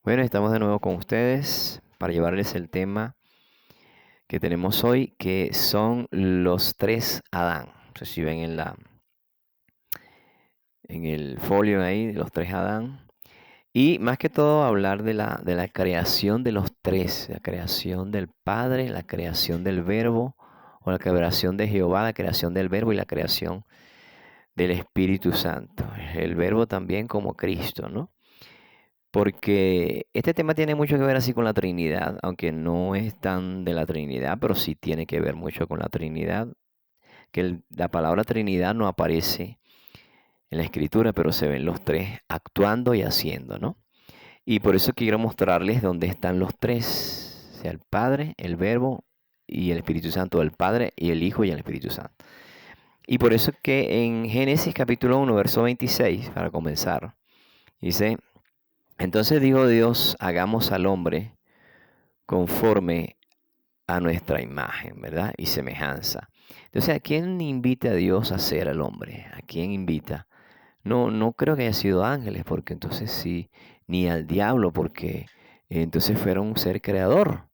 Bueno, estamos de nuevo con ustedes para llevarles el tema que tenemos hoy, que son los tres Adán. No sé si ven en el folio ahí, de los tres Adán. Y más que todo hablar de la creación de los tres, la creación del Padre, la creación del Verbo, o la creación de Jehová, la creación del Verbo y la creación del Espíritu Santo. El Verbo también como Cristo, ¿no? Porque este tema tiene mucho que ver así con la Trinidad, aunque no es tan de la Trinidad, pero sí tiene que ver mucho con la Trinidad, que la palabra Trinidad no aparece en la Escritura, pero se ven los tres actuando y haciendo, ¿no? Y por eso quiero mostrarles dónde están los tres, o sea, el Padre, el Verbo y el Espíritu Santo, el Padre y el Hijo y el Espíritu Santo. Y por eso que en Génesis capítulo 1, verso 26, para comenzar, dice: entonces dijo Dios, hagamos al hombre conforme a nuestra imagen, ¿verdad? Y semejanza. Entonces, ¿a quién invita a Dios a hacer al hombre? ¿A quién invita? No, no creo que haya sido ángeles, porque entonces sí, ni al diablo, porque entonces fueron un ser creador.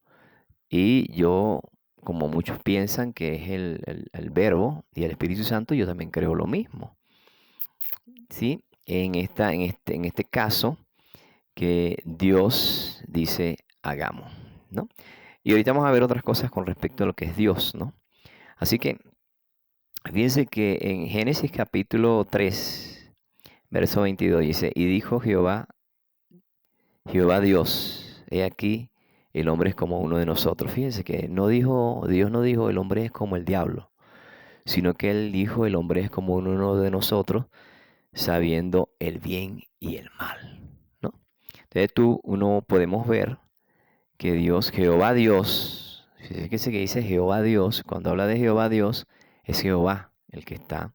Y yo, como muchos piensan que es el Verbo y el Espíritu Santo, yo también creo lo mismo. ¿Sí? En este caso, que Dios dice hagamos, ¿no? Y ahorita vamos a ver otras cosas con respecto a lo que es Dios, ¿no? Así que fíjense que en Génesis capítulo 3, verso 22 dice: y dijo Jehová Dios, he aquí, el hombre es como uno de nosotros. Fíjense que Dios no dijo el hombre es como el diablo, sino que él dijo el hombre es como uno de nosotros, sabiendo el bien y el mal, ¿no? Entonces uno podemos ver que Dios, Jehová Dios, fíjese que dice Jehová Dios, cuando habla de Jehová Dios, es Jehová el que está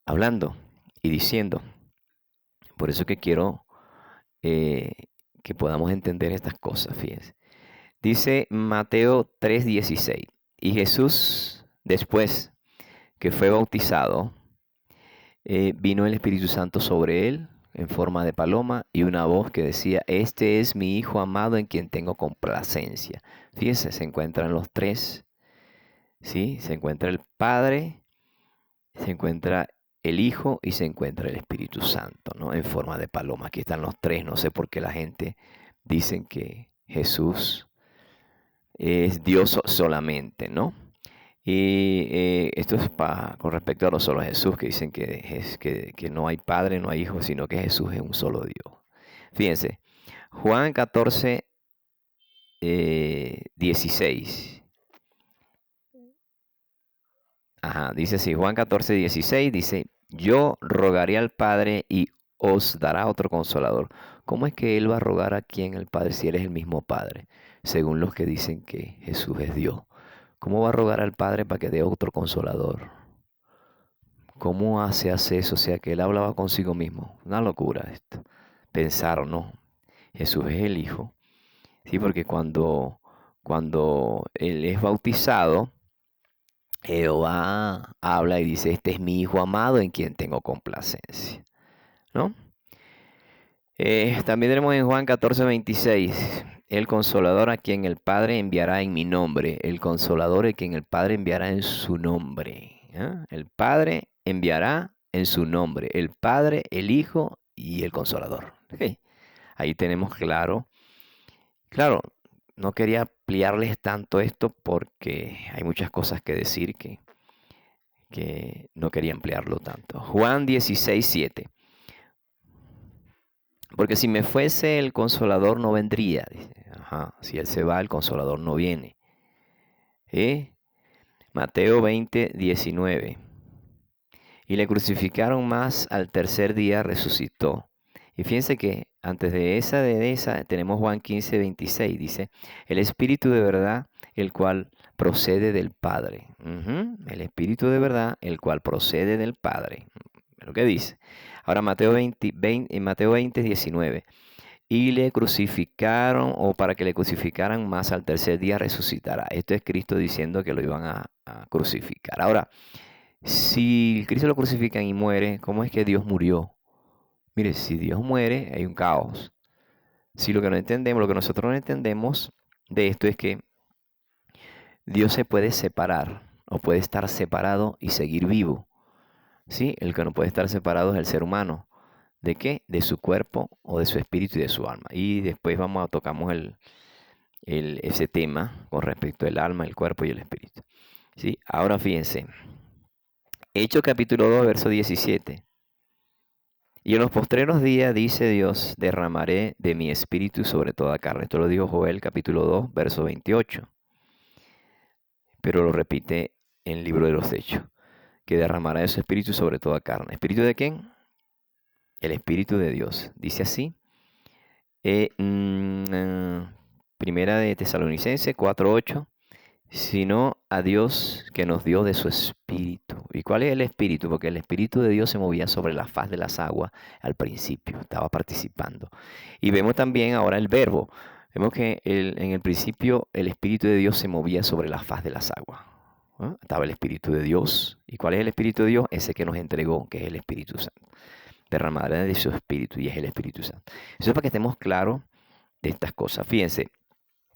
hablando y diciendo. Por eso que quiero eh, que podamos entender estas cosas, fíjense. Dice Mateo 3:16, y Jesús, después que fue bautizado, vino el Espíritu Santo sobre él en forma de paloma y una voz que decía: este es mi Hijo amado en quien tengo complacencia. Fíjense, se encuentran los tres, ¿sí? Se encuentra el Padre, se encuentra el Hijo y se encuentra el Espíritu Santo, ¿no? En forma de paloma. Aquí están los tres. No sé por qué la gente dice que Jesús es Dios solamente, ¿no? Y esto es con respecto a los solo Jesús, que dicen que no hay Padre, no hay Hijo, sino que Jesús es un solo Dios. Fíjense, Juan 14, 16. Ajá, dice así, Juan 14, 16 dice: yo rogaré al Padre y os dará otro consolador. ¿Cómo es que Él va a rogar aquí en el Padre si Él es el mismo Padre? Según los que dicen que Jesús es Dios. ¿Cómo va a rogar al Padre para que dé otro consolador? ¿Cómo se hace eso? O sea, que Él hablaba consigo mismo. Una locura esto. Pensar, ¿no? Jesús es el Hijo. Sí, porque cuando Él es bautizado, Jehová habla y dice: este es mi Hijo amado en quien tengo complacencia, ¿no? También tenemos en Juan 14, 26, el Consolador a quien el Padre enviará en mi nombre, el Consolador a quien el Padre enviará en su nombre. ¿Ah? El Padre enviará en su nombre, el Padre, el Hijo y el Consolador. Ok. Ahí tenemos claro. Claro, no quería ampliarles tanto esto porque hay muchas cosas que decir que no quería ampliarlo tanto. Juan 16, 7. Porque si me fuese el consolador no vendría. Dice. Ajá, si él se va, el consolador no viene. Mateo 20, 19. Y le crucificaron, más al tercer día resucitó. Y fíjense que antes de esa tenemos Juan 15, 26. Dice: el Espíritu de verdad, el cual procede del Padre. El Espíritu de verdad, el cual procede del Padre. Es lo que dice. Ahora Mateo 20, 19. Y le crucificaron, o para que le crucificaran, más al tercer día resucitará. Esto es Cristo diciendo que lo iban a crucificar. Ahora, si Cristo lo crucifican y muere, ¿cómo es que Dios murió? Mire, si Dios muere, hay un caos. Si lo que no entendemos, lo que nosotros no entendemos de esto es que Dios se puede separar o puede estar separado y seguir vivo. ¿Sí? El que no puede estar separado es el ser humano. ¿De qué? De su cuerpo o de su espíritu y de su alma. Y después tocamos ese tema con respecto al alma, el cuerpo y el espíritu. ¿Sí? Ahora fíjense. Hechos capítulo 2, verso 17. Y en los postreros días, dice Dios, derramaré de mi espíritu sobre toda carne. Esto lo dijo Joel capítulo 2, verso 28. Pero lo repite en el libro de los Hechos, que derramará de su espíritu sobre toda carne. ¿Espíritu de quién? El espíritu de Dios. Dice así. Primera de Tesalonicenses 4:8. Sino a Dios que nos dio de su espíritu. ¿Y cuál es el espíritu? Porque el espíritu de Dios se movía sobre la faz de las aguas al principio, estaba participando. Y vemos también ahora el verbo. Vemos que en el principio el espíritu de Dios se movía sobre la faz de las aguas. ¿No? Estaba el espíritu de Dios. ¿Y cuál es el espíritu de Dios? Ese que nos entregó, que es el Espíritu Santo. Derramará de su espíritu y es el Espíritu Santo. Eso es para que estemos claros de estas cosas. Fíjense.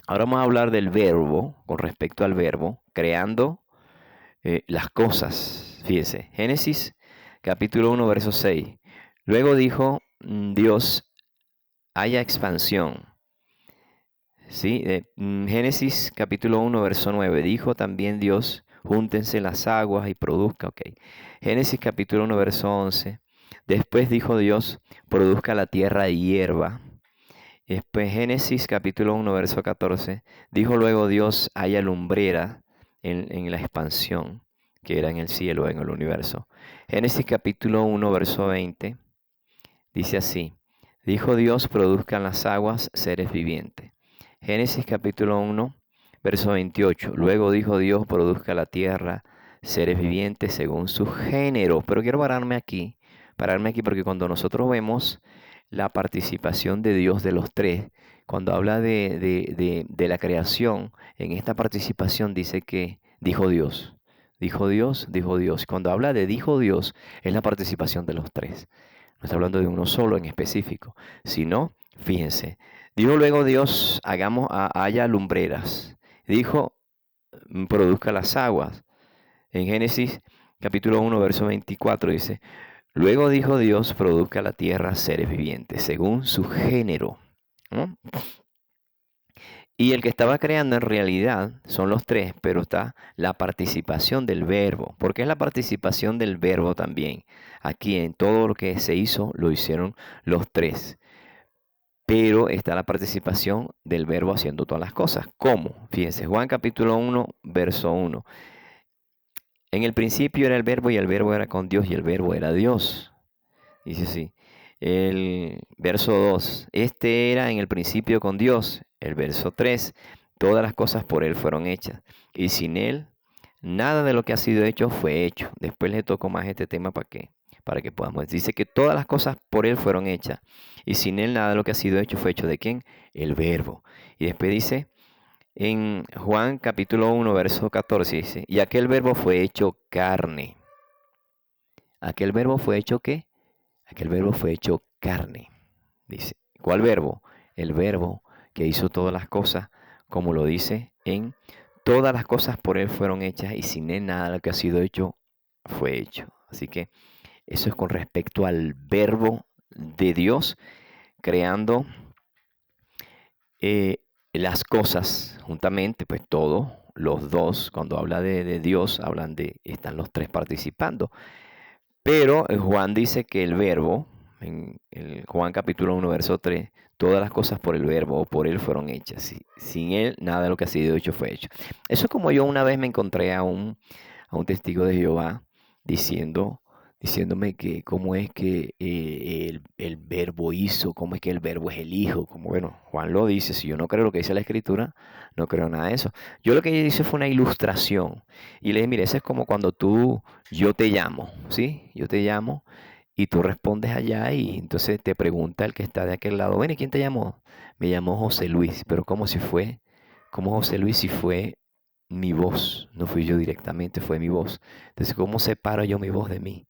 Ahora vamos a hablar del verbo, con respecto al verbo, creando las cosas. Fíjense, Génesis capítulo 1, verso 6. Luego dijo Dios, haya expansión. ¿Sí? Génesis capítulo 1, verso 9. Dijo también Dios, júntense las aguas y produzca. Ok. Génesis capítulo 1, verso 11. Después dijo Dios, produzca la tierra hierba. Después, Génesis capítulo 1, verso 14, dijo luego Dios, haya lumbrera en la expansión, que era en el cielo, en el universo. Génesis capítulo 1, verso 20, dice así, dijo Dios, produzcan las aguas seres vivientes. Génesis capítulo 1, verso 28, luego dijo Dios, produzca la tierra seres vivientes según su género. Pero quiero pararme aquí porque cuando nosotros vemos la participación de Dios de los tres, cuando habla de la creación, en esta participación dice que dijo Dios, dijo Dios, dijo Dios. Cuando habla de dijo Dios, es la participación de los tres. No está hablando de uno solo en específico, sino, fíjense, dijo luego Dios, haya lumbreras. Dijo, produzca las aguas. En Génesis capítulo 1, verso 24 dice, luego dijo Dios, produzca la tierra seres vivientes, según su género. ¿No? Y el que estaba creando en realidad son los tres, pero está la participación del verbo. ¿Por qué es la participación del verbo también? Aquí en todo lo que se hizo, lo hicieron los tres. Pero está la participación del verbo haciendo todas las cosas. ¿Cómo? Fíjense, Juan capítulo 1, verso 1. En el principio era el verbo y el verbo era con Dios y el verbo era Dios. Dice así. El verso 2. Este era en el principio con Dios. El verso 3. Todas las cosas por Él fueron hechas. Y sin Él, nada de lo que ha sido hecho fue hecho. Después le toco más este tema para que podamos. Dice que todas las cosas por Él fueron hechas. Y sin Él, nada de lo que ha sido hecho fue hecho. ¿De quién? El verbo. Y después dice en Juan capítulo 1, verso 14. Dice, y aquel verbo fue hecho carne. Aquel verbo fue hecho ¿qué? Aquel verbo fue hecho carne. Dice, ¿cuál verbo? El verbo que hizo todas las cosas, como lo dice en todas las cosas por Él fueron hechas y sin Él nada de lo que ha sido hecho fue hecho. Así que eso es con respecto al verbo de Dios creando las cosas juntamente, pues todos los dos, cuando habla de Dios, están los tres participando. Pero Juan dice que el verbo, en el Juan capítulo 1, verso 3, todas las cosas por el verbo o por él fueron hechas. Sin él, nada de lo que ha sido hecho fue hecho. Eso es como yo una vez me encontré a un testigo de Jehová diciéndome que cómo es que el verbo hizo, cómo es que el verbo es el hijo. Como bueno, Juan lo dice, si yo no creo lo que dice la escritura, no creo nada de eso. Yo lo que hice fue una ilustración. Y le dije, mire, eso es como cuando yo te llamo, ¿sí? Yo te llamo y tú respondes allá y entonces te pregunta el que está de aquel lado, bueno, ¿y quién te llamó? Me llamó José Luis, pero como José Luis si fue mi voz, no fui yo directamente, fue mi voz. Entonces, ¿cómo separo yo mi voz de mí?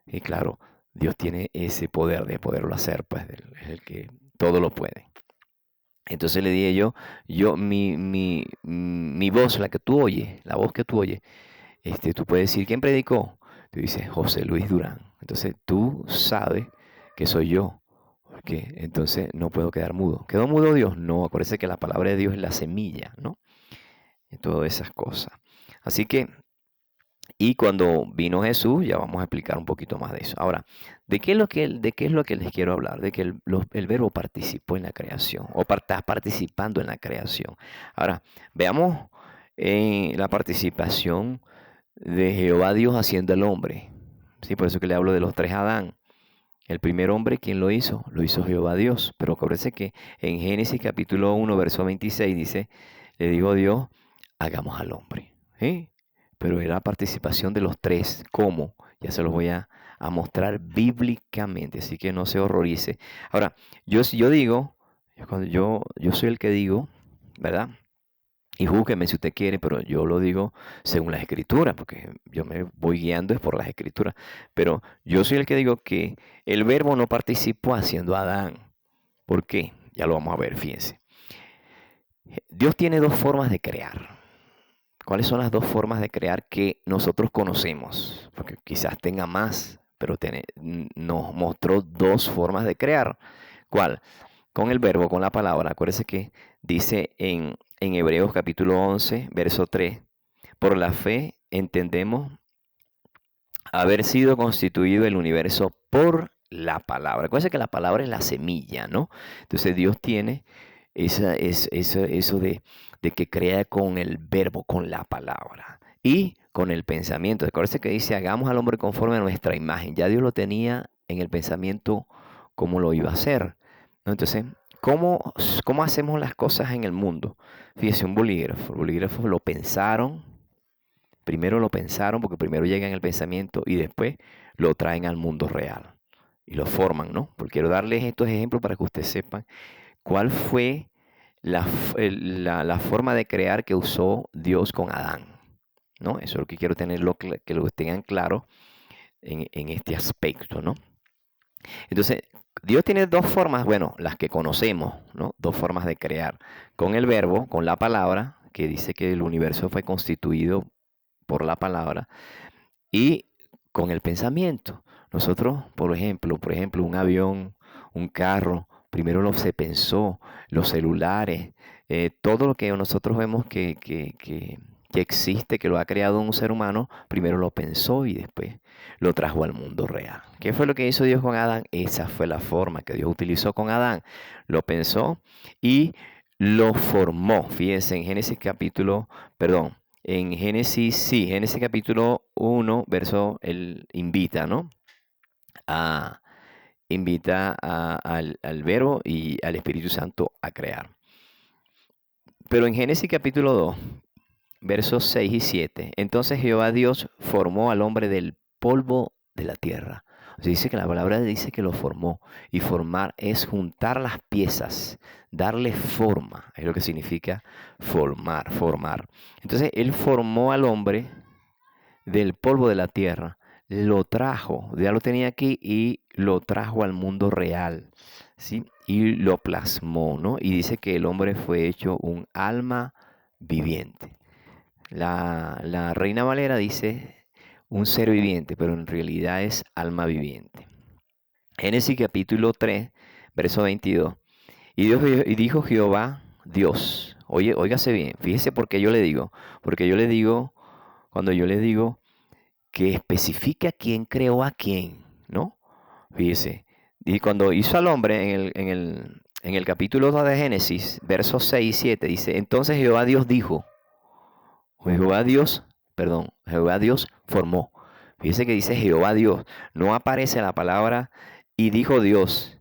Y claro, Dios tiene ese poder de poderlo hacer, pues es el que todo lo puede. Entonces le dije mi voz, la que tú oyes, la voz que tú oyes, tú puedes decir, ¿quién predicó? Tú dices, José Luis Durán. Entonces tú sabes que soy yo. Porque entonces no puedo quedar mudo. ¿Quedó mudo Dios? No, acuérdese que la palabra de Dios es la semilla, ¿no? Y todas esas cosas. Así que, y cuando vino Jesús, ya vamos a explicar un poquito más de eso. Ahora, ¿de qué es lo que les quiero hablar? De que el verbo participó en la creación, o está participando en la creación. Ahora, veamos la participación de Jehová Dios haciendo el hombre. Sí, por eso que le hablo de los tres Adán. El primer hombre, ¿quién lo hizo? Lo hizo Jehová Dios. Pero acuérdense que en Génesis capítulo 1, verso 26 dice, le dijo Dios, hagamos al hombre. ¿Sí? Pero era participación de los tres. ¿Cómo? Ya se los voy a mostrar bíblicamente, así que no se horrorice. Ahora, yo digo, cuando yo soy el que digo, ¿verdad? Y júzgueme si usted quiere, pero yo lo digo según las escrituras, porque yo me voy guiando es por las escrituras. Pero yo soy el que digo que el verbo no participó haciendo a Adán. ¿Por qué? Ya lo vamos a ver, fíjense. Dios tiene dos formas de crear. ¿Cuáles son las dos formas de crear que nosotros conocemos? Porque quizás tenga más, pero nos mostró dos formas de crear. ¿Cuál? Con el verbo, con la palabra. Acuérdense que dice en Hebreos capítulo 11, verso 3, por la fe entendemos haber sido constituido el universo por la palabra. Acuérdense que la palabra es la semilla, ¿no? Entonces Dios tiene eso de que crea con el verbo, con la palabra y con el pensamiento. Acuérdense que dice, hagamos al hombre conforme a nuestra imagen. Ya Dios lo tenía en el pensamiento cómo lo iba a hacer, ¿no? Entonces, ¿cómo hacemos las cosas en el mundo? Fíjese, un bolígrafo. El bolígrafo lo pensaron. Primero lo pensaron porque primero llega en el pensamiento y después lo traen al mundo real y lo forman, ¿no? Porque quiero darles estos ejemplos para que ustedes sepan cuál fue la forma de crear que usó Dios con Adán, ¿no? Eso es lo que quiero tenerlo, que lo tengan claro en este aspecto, ¿no? Entonces, Dios tiene dos formas, bueno, las que conocemos, ¿no? Dos formas de crear. Con el verbo, con la palabra, que dice que el universo fue constituido por la palabra, y con el pensamiento. Nosotros, por ejemplo, un avión, un carro, primero se pensó, los celulares, todo lo que nosotros vemos que existe, que lo ha creado un ser humano, primero lo pensó y después lo trajo al mundo real. ¿Qué fue lo que hizo Dios con Adán? Esa fue la forma que Dios utilizó con Adán. Lo pensó y lo formó. Fíjense en Génesis capítulo, perdón, en Génesis, sí, Génesis capítulo 1, verso, él invita, ¿no? A, al Verbo y al Espíritu Santo a crear. Pero en Génesis capítulo 2, versos 6 y 7, entonces Jehová Dios formó al hombre del polvo de la tierra. O sea, dice que la palabra dice que lo formó. Y formar es juntar las piezas, darle forma. Es lo que significa formar, formar. Entonces él formó al hombre del polvo de la tierra, lo trajo, ya lo tenía aquí y lo trajo al mundo real, ¿sí? Y lo plasmó, ¿no? Y dice que el hombre fue hecho un alma viviente. La Reina Valera dice un ser viviente, pero en realidad es alma viviente. Génesis capítulo 3, verso 22. Y dijo Jehová Dios, oye, óigase bien, fíjese por qué yo le digo, porque yo le digo, cuando yo le digo que especifica quién creó a quién, ¿no? Fíjese. Y cuando hizo al hombre en el capítulo 2 de Génesis, versos 6 y 7, dice, entonces Jehová Dios dijo, o Jehová Dios, perdón, Jehová Dios formó. Fíjese que dice Jehová Dios, no aparece la palabra y dijo Dios,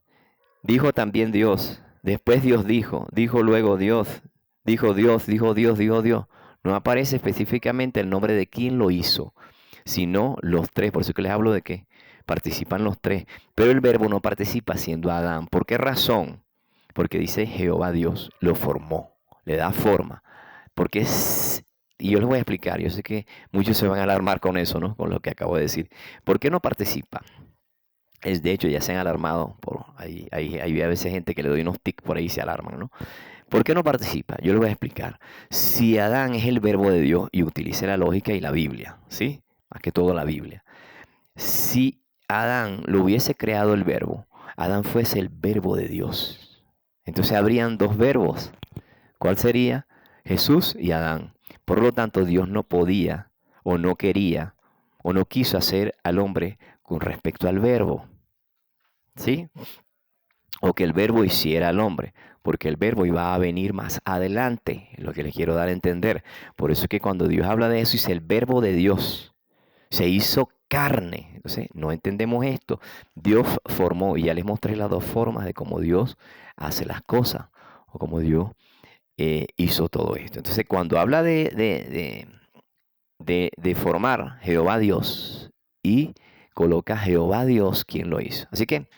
dijo también Dios, después Dios dijo luego Dios, dijo Dios, dijo Dios, dijo Dios. No aparece específicamente el nombre de quién lo hizo, sino los tres. Por eso que les hablo de que participan los tres. Pero el verbo no participa siendo Adán. ¿Por qué razón? Porque dice Jehová Dios lo formó, le da forma. Porque es, y yo les voy a explicar, yo sé que muchos se van a alarmar con eso, ¿no? Con lo que acabo de decir. ¿Por qué no participa? Es de hecho, ya se han alarmado. Hay a veces gente que le doy unos tics por ahí y se alarman, ¿no? ¿Por qué no participa? Yo le voy a explicar. Si Adán es el verbo de Dios, y utilice la lógica y la Biblia, ¿sí? Más que todo la Biblia. Si Adán lo hubiese creado el verbo, Adán fuese el verbo de Dios. Entonces habrían dos verbos. ¿Cuál sería? Jesús y Adán. Por lo tanto, Dios no podía o no quería o no quiso hacer al hombre con respecto al verbo. ¿Sí? O que el verbo hiciera al hombre, porque el verbo iba a venir más adelante, es lo que les quiero dar a entender. Por eso es que cuando Dios habla de eso, dice el verbo de Dios se hizo carne. Entonces, no entendemos esto. Dios formó, y ya les mostré las dos formas de cómo Dios hace las cosas, o cómo Dios hizo todo esto. Entonces, cuando habla de formar Jehová Dios, y coloca Jehová Dios, ¿quién lo hizo? Así que,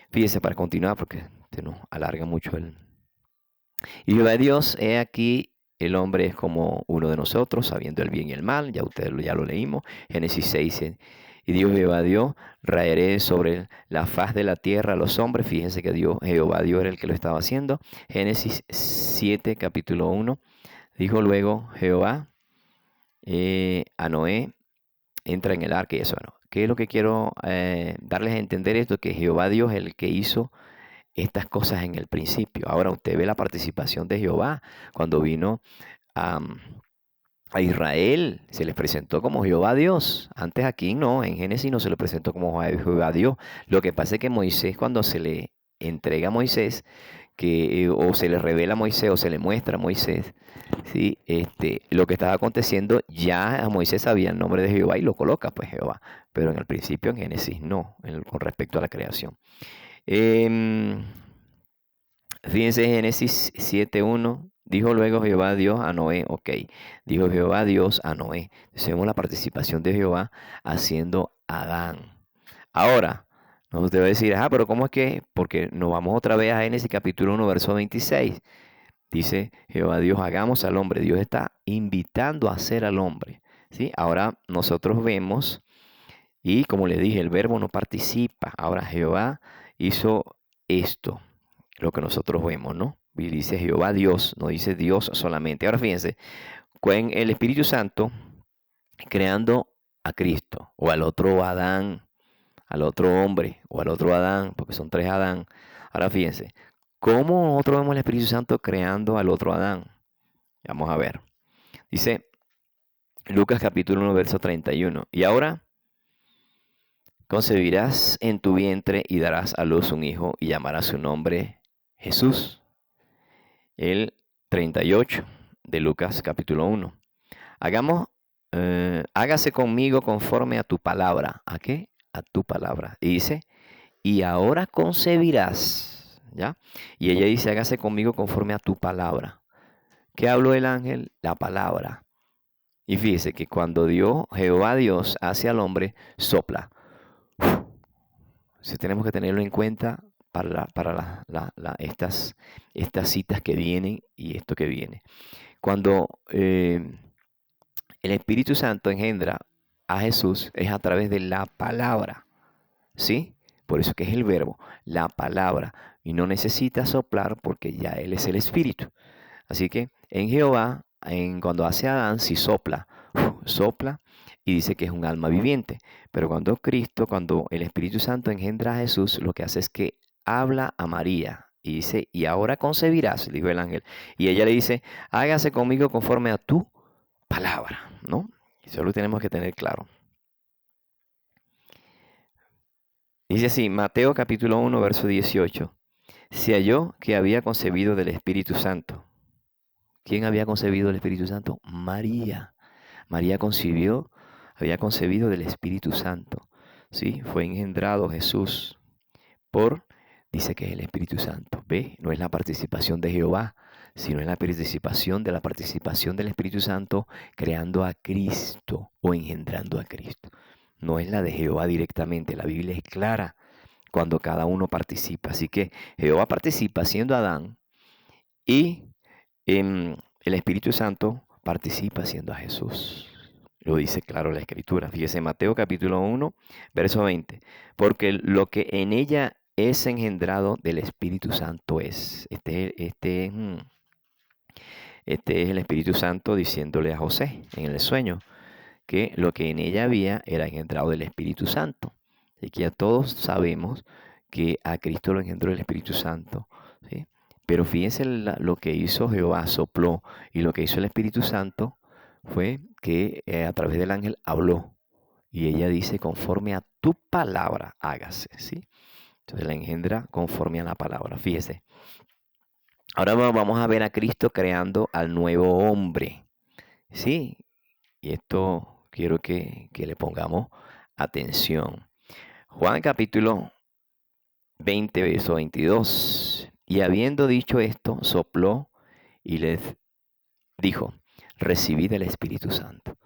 fíjense para continuar, porque se nos alarga mucho el... Y Jehová Dios, he aquí, el hombre es como uno de nosotros, sabiendo el bien y el mal. Ya ustedes ya lo leímos. Génesis 6. Y Dios Jehová Dios, raeré sobre la faz de la tierra a los hombres. Fíjense que Dios, Jehová Dios era el que lo estaba haciendo. Génesis 7, capítulo 1. Dijo luego Jehová a Noé, entra en el arca y eso. Bueno, ¿qué es lo que quiero darles a entender esto? Que Jehová Dios es el que hizo estas cosas en el principio. Ahora usted ve la participación de Jehová cuando vino a, a Israel, se les presentó como Jehová Dios. Antes aquí no, en Génesis no se le presentó como Jehová Dios. Lo que pasa es que Moisés, cuando se le entrega a Moisés, que o se le revela a Moisés o se le muestra a Moisés, ¿sí? Lo que estaba aconteciendo, ya a Moisés sabía el nombre de Jehová y lo coloca pues Jehová, pero en el principio en Génesis no, con respecto a la creación. Em, Fíjense Génesis 7:1. Dijo luego Jehová Dios a Noé. Ok. Dijo Jehová Dios a Noé. Entonces vemos la participación de Jehová haciendo Adán. Ahora, no usted va a decir, pero ¿cómo es que? Porque nos vamos otra vez a Génesis capítulo 1, verso 26. Dice Jehová Dios, hagamos al hombre. Dios está invitando a hacer al hombre. ¿Sí? Ahora nosotros vemos, y como le dije, el verbo no participa. Ahora Jehová hizo esto, lo que nosotros vemos, ¿no? Y dice Jehová Dios, no dice Dios solamente. Ahora fíjense, con el Espíritu Santo creando a Cristo, o al otro Adán, al otro hombre, o al otro Adán, porque son tres Adán. Ahora fíjense, ¿cómo nosotros vemos el Espíritu Santo creando al otro Adán? Vamos a ver. Dice Lucas capítulo 1, verso 31. Y ahora concebirás en tu vientre y darás a luz un hijo y llamarás su nombre Jesús. El 38 de Lucas capítulo 1. Hágase conmigo conforme a tu palabra. ¿A qué? A tu palabra. Y dice, y ahora concebirás, ¿ya? Y ella dice, hágase conmigo conforme a tu palabra. ¿Qué habló el ángel? La palabra. Y fíjese que cuando Jehová Dios hace al hombre, sopla. Tenemos que tenerlo en cuenta para estas citas que vienen y esto que viene. Cuando el Espíritu Santo engendra a Jesús, es a través de la palabra, ¿sí? Por eso que es el verbo, la palabra. Y no necesita soplar porque ya Él es el Espíritu. Así que en Jehová, cuando hace a Adán, sí sopla, sopla y dice que es un alma viviente. Pero cuando el Espíritu Santo engendra a Jesús, lo que hace es que habla a María y dice, y ahora concebirás, dijo el ángel. Y ella le dice, hágase conmigo conforme a tu palabra, ¿no? Eso lo tenemos que tener claro. Dice así, Mateo capítulo 1, verso 18. Se halló que había concebido del Espíritu Santo. ¿Quién había concebido el Espíritu Santo? María. María había concebido del Espíritu Santo. ¿Sí? Fue engendrado Jesús dice que es el Espíritu Santo. ¿Ve? No es la participación de Jehová, sino es la participación del Espíritu Santo creando a Cristo o engendrando a Cristo. No es la de Jehová directamente. La Biblia es clara cuando cada uno participa. Así que Jehová participa siendo Adán y el Espíritu Santo participa siendo a Jesús. Lo dice claro la Escritura. Fíjese, Mateo capítulo 1, verso 20. Porque lo que en ella es engendrado del Espíritu Santo es. Este es el Espíritu Santo diciéndole a José en el sueño que lo que en ella había era engendrado del Espíritu Santo. Así que ya todos sabemos que a Cristo lo engendró el Espíritu Santo, ¿sí? Pero fíjense lo que hizo Jehová, sopló, y lo que hizo el Espíritu Santo fue que a través del ángel habló. Y ella dice, conforme a tu palabra, hágase, ¿sí? Entonces la engendra conforme a la palabra. Fíjese. Ahora vamos a ver a Cristo creando al nuevo hombre, ¿sí? Y esto quiero que le pongamos atención. Juan capítulo 20, verso 22. Y habiendo dicho esto, sopló y les dijo, recibid el Espíritu Santo.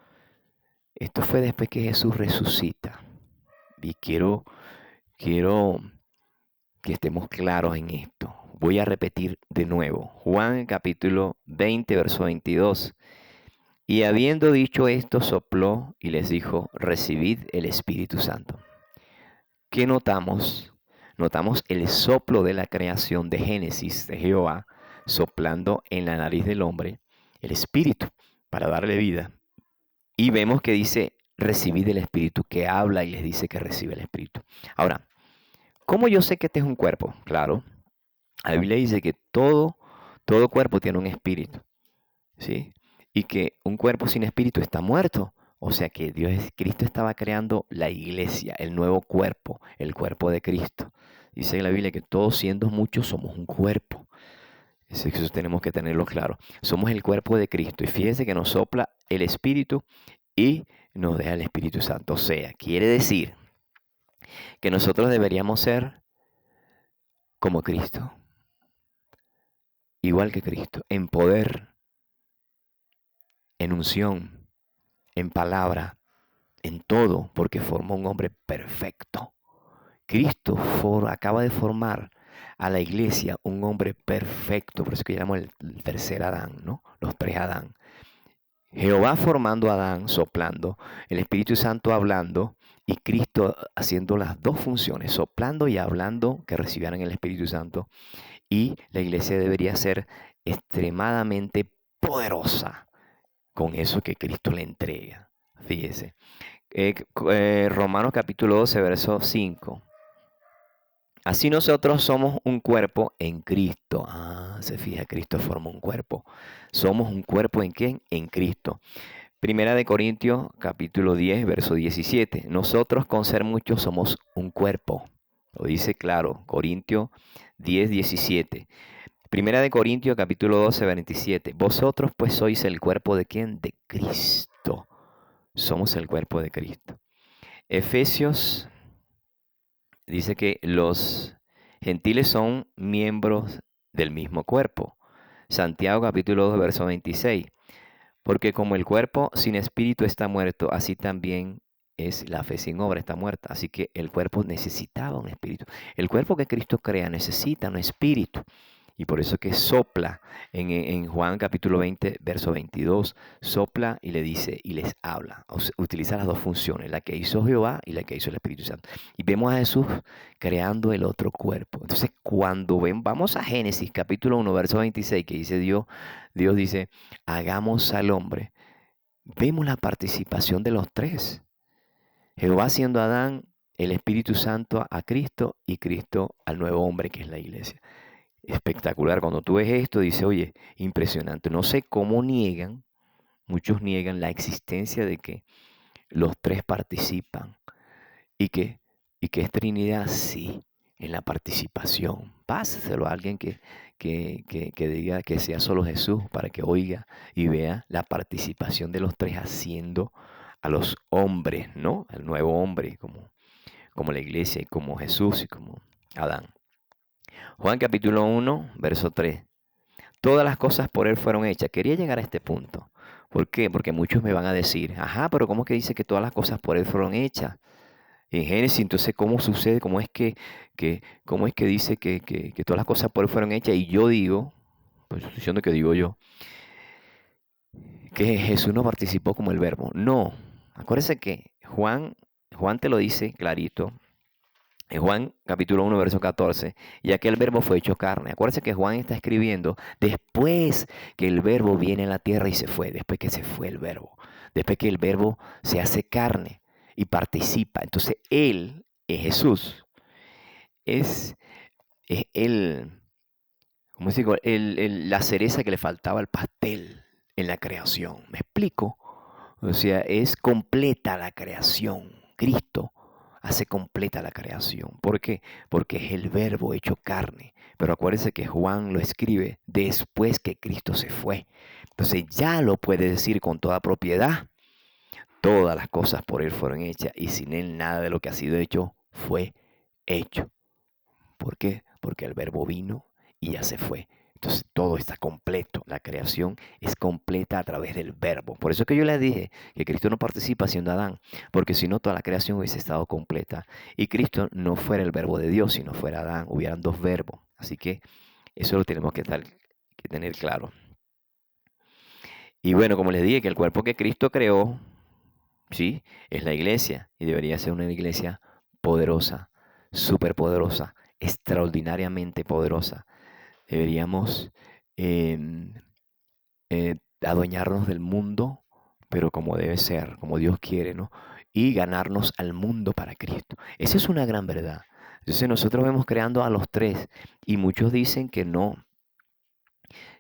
Esto fue después que Jesús resucita. Y quiero que estemos claros en esto. Voy a repetir de nuevo. Juan capítulo 20, verso 22. Y habiendo dicho esto, sopló y les dijo, recibid el Espíritu Santo. ¿Qué notamos? Notamos el soplo de la creación de Génesis de Jehová, soplando en la nariz del hombre el Espíritu para darle vida. Y vemos que dice, recibid el Espíritu, que habla y les dice que recibe el Espíritu. Ahora, ¿cómo yo sé que este es un cuerpo? Claro, la Biblia dice que todo cuerpo tiene un espíritu, ¿sí? Y que un cuerpo sin espíritu está muerto. O sea que Cristo estaba creando la iglesia, el nuevo cuerpo, el cuerpo de Cristo. Dice la Biblia que todos siendo muchos somos un cuerpo. Eso tenemos que tenerlo claro. Somos el cuerpo de Cristo. Y fíjese que nos sopla el Espíritu y nos deja el Espíritu Santo. O sea, quiere decir que nosotros deberíamos ser como Cristo. Igual que Cristo, en poder, en unción, en palabra, en todo, porque formó un hombre perfecto. Cristo acaba de formar a la iglesia un hombre perfecto, por eso que llamamos el tercer Adán, ¿no? Los tres Adán. Jehová formando a Adán, soplando, el Espíritu Santo hablando y Cristo haciendo las dos funciones, soplando y hablando, que recibieran el Espíritu Santo. Y la iglesia debería ser extremadamente poderosa con eso que Cristo le entrega. Fíjese. Romanos capítulo 12, verso 5. Así nosotros somos un cuerpo en Cristo. Se fija, Cristo forma un cuerpo. Somos un cuerpo ¿en quién? En Cristo. Primera de Corintios capítulo 10, verso 17. Nosotros con ser muchos somos un cuerpo. Lo dice claro, Corintios 10, 17. Primera de Corintios capítulo 12, 27. Vosotros pues sois el cuerpo de ¿quién? De Cristo. Somos el cuerpo de Cristo. Efesios dice que los gentiles son miembros del mismo cuerpo. Santiago capítulo 2, verso 26. Porque como el cuerpo sin espíritu está muerto, así también es la fe sin obra, está muerta. Así que el cuerpo necesitaba un espíritu. El cuerpo que Cristo crea necesita un espíritu. Y por eso que sopla en Juan capítulo 20, verso 22, sopla y le dice y les habla. Utiliza las dos funciones, la que hizo Jehová y la que hizo el Espíritu Santo. Y vemos a Jesús creando el otro cuerpo. Entonces, cuando vamos a Génesis capítulo 1, verso 26, que dice Dios dice, hagamos al hombre. Vemos la participación de los tres. Jehová siendo Adán, el Espíritu Santo a Cristo y Cristo al nuevo hombre que es la iglesia. Espectacular. Cuando tú ves esto, dice, oye, impresionante. No sé cómo muchos niegan la existencia de que los tres participan y que es Trinidad, sí, en la participación. Pásaselo a alguien que diga que sea solo Jesús para que oiga y vea la participación de los tres haciendo a los hombres, ¿no? El nuevo hombre, como la iglesia y como Jesús y como Adán. Juan capítulo 1, verso 3. Todas las cosas por él fueron hechas. Quería llegar a este punto. ¿Por qué? Porque muchos me van a decir, ajá, pero ¿cómo es que dice que todas las cosas por él fueron hechas? En Génesis, entonces, ¿cómo sucede? ¿Cómo es que dice que todas las cosas por él fueron hechas? Y yo digo, pues estoy diciendo que digo yo, que Jesús no participó como el verbo. No. Acuérdense que Juan te lo dice clarito En Juan capítulo 1, verso 14, y aquel verbo fue hecho carne. Acuérdense que Juan está escribiendo después que el verbo viene a la tierra y se fue, después que se fue el verbo, después que el verbo se hace carne y participa. Entonces él es Jesús, es, es el, ¿cómo digo? La cereza que le faltaba al pastel en la creación. ¿Me explico? O sea, es completa la creación. Cristo hace completa la creación. ¿Por qué? Porque es el verbo hecho carne. Pero acuérdense que Juan lo escribe después que Cristo se fue. Entonces ya lo puede decir con toda propiedad. Todas las cosas por él fueron hechas y sin él nada de lo que ha sido hecho fue hecho. ¿Por qué? Porque el verbo vino y ya se fue. Entonces todo está completo. La creación es completa a través del verbo. Por eso que yo les dije que Cristo no participa siendo Adán, porque si no toda la creación hubiese estado completa. Y Cristo no fuera el verbo de Dios, sino fuera Adán. Hubieran dos verbos. Así que eso lo tenemos que tener claro. Y bueno, como les dije, que el cuerpo que Cristo creó, sí, es la iglesia. Y debería ser una iglesia poderosa, súper poderosa, extraordinariamente poderosa. Deberíamos em, adueñarnos del mundo, pero como debe ser, como Dios quiere, ¿no? Y ganarnos al mundo para Cristo. Esa es una gran verdad. Entonces nosotros vemos creando a los tres y muchos dicen que no,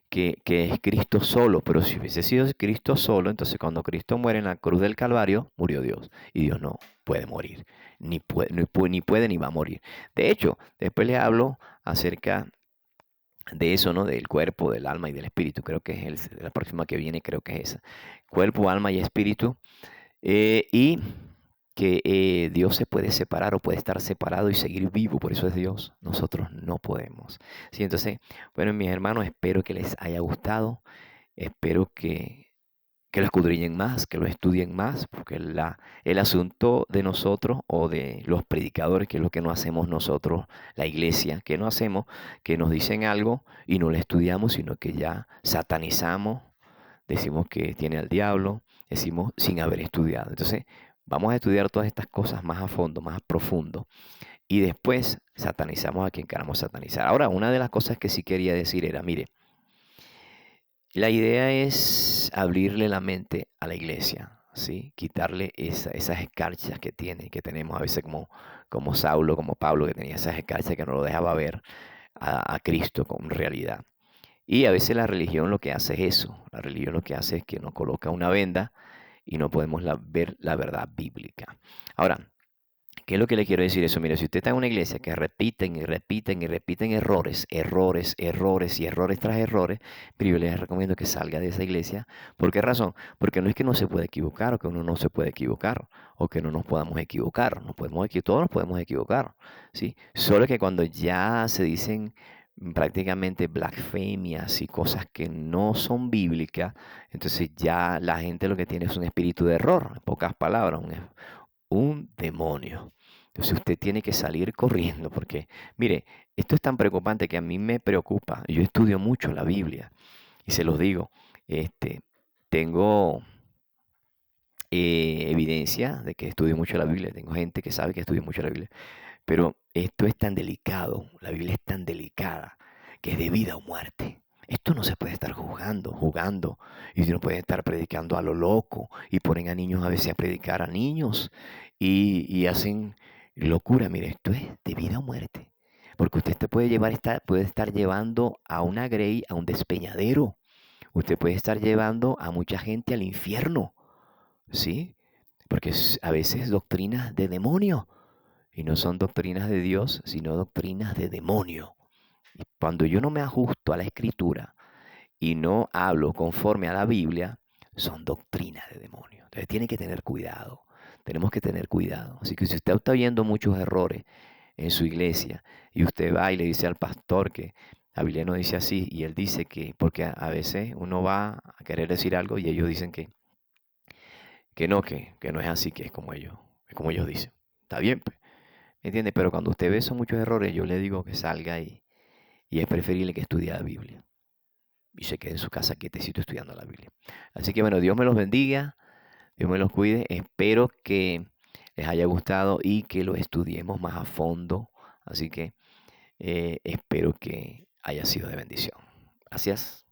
que es Cristo solo, pero si hubiese sido Cristo solo, entonces cuando Cristo muere en la cruz del Calvario, murió Dios. Y Dios no puede morir, ni puede ni va a morir. De hecho, después les hablo acerca de eso, ¿no? Del cuerpo, del alma y del espíritu. Creo que es la próxima que viene, creo que es esa. Cuerpo, alma y espíritu. Y que Dios se puede separar o puede estar separado y seguir vivo. Por eso es Dios. Nosotros no podemos. Sí, entonces, bueno, mis hermanos, espero que les haya gustado. Espero que lo escudriñen más, que lo estudien más, porque el asunto de nosotros o de los predicadores, que es lo que no hacemos nosotros, la iglesia, que no hacemos, que nos dicen algo y no lo estudiamos, sino que ya satanizamos, decimos que tiene al diablo, decimos sin haber estudiado. Entonces, vamos a estudiar todas estas cosas más a fondo, más a profundo, y después satanizamos a quien queramos satanizar. Ahora, una de las cosas que sí quería decir era, mire, la idea es abrirle la mente a la iglesia, ¿sí? Quitarle esas escarchas que que tenemos a veces como Saulo, como Pablo, que tenía esas escarchas que no lo dejaba ver a Cristo con realidad. Y a veces la religión lo que hace es eso. La religión lo que hace es que nos coloca una venda y no podemos ver la verdad bíblica. Ahora, ¿qué es lo que le quiero decir eso? Mire, si usted está en una iglesia que repiten y repiten y repiten errores, errores, errores y errores tras errores, pero yo les recomiendo que salga de esa iglesia. ¿Por qué razón? Porque no es que no se puede equivocar o que uno no se puede equivocar o que no nos podamos equivocar. Todos nos podemos equivocar, ¿sí? Solo que cuando ya se dicen prácticamente blasfemias y cosas que no son bíblicas, entonces ya la gente lo que tiene es un espíritu de error, en pocas palabras, un demonio. Entonces usted tiene que salir corriendo porque, mire, esto es tan preocupante que a mí me preocupa. Yo estudio mucho la Biblia y se los digo, este, tengo evidencia de que estudio mucho la Biblia. Tengo gente que sabe que estudio mucho la Biblia. Pero esto es tan delicado, la Biblia es tan delicada que es de vida o muerte. Esto no se puede estar jugando, y no puede estar predicando a lo loco, y ponen a niños a veces a predicar a niños, y hacen locura. Mire, esto es de vida o muerte, porque usted te puede estar llevando a una grey, a un despeñadero, usted puede estar llevando a mucha gente al infierno, ¿sí? Porque a veces doctrinas de demonio. Y no son doctrinas de Dios, sino doctrinas de demonio. Y cuando yo no me ajusto a la escritura y no hablo conforme a la Biblia, son doctrinas de demonio. Entonces tiene que tener cuidado. Tenemos que tener cuidado. Así que si usted está viendo muchos errores en su iglesia y usted va y le dice al pastor que la Biblia no dice así y él dice que, porque a veces uno va a querer decir algo y ellos dicen que no es así, que es como ellos dicen. Está bien, pues. ¿Entiende? Pero cuando usted ve esos muchos errores, yo le digo que salga y es preferible que estudie la Biblia. Y se quede en su casa quietecito estudiando la Biblia. Así que bueno, Dios me los bendiga, Dios me los cuide. Espero que les haya gustado y que lo estudiemos más a fondo. Así que espero que haya sido de bendición. Gracias.